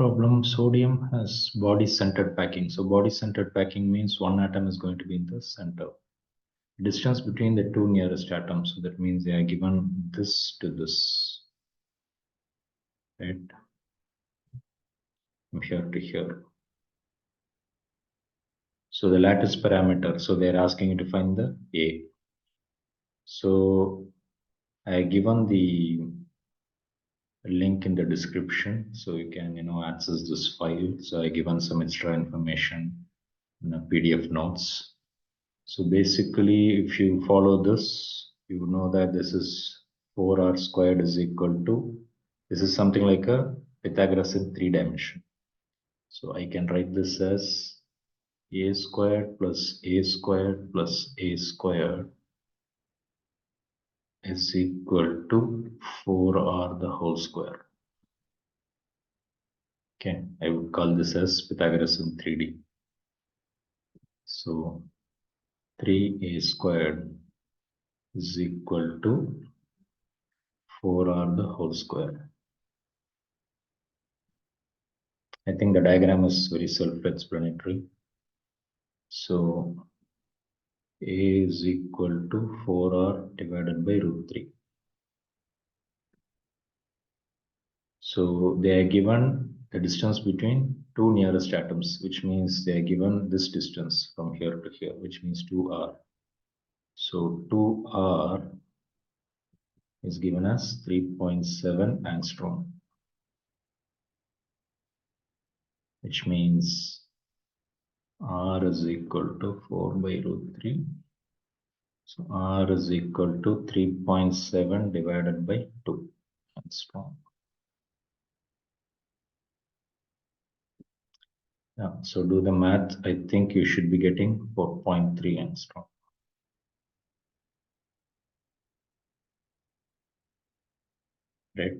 problem. Sodium has body-centered packing. So body-centered packing means one atom is going to be in the center. Distance between the two nearest atoms. So that means they are given this to this, right? From here to here. So the lattice parameter. So they're asking you to find the A. So I given the link in the description, so you can access this file. So I given some extra information in a PDF notes. So basically, if you follow this, you know that this is 4r squared is equal to, this is something like a Pythagoras in 3 dimension. So I can write this as a squared plus a squared plus a squared is equal to 4r the whole square. Okay, I would call this as Pythagoras in 3D. So 3a squared is equal to 4r the whole square. I think the diagram is very self-explanatory. So a is equal to 4r divided by root 3. So they are given the distance between two nearest atoms, which means they are given this distance from here to here, which means 2r. So 2r is given as 3.7 angstrom, which means r is equal to 4 by root 3. So r is equal to 3.7 divided by 2 angstrom. Yeah, so do the math. I think you should be getting 4.3 angstrom. Right?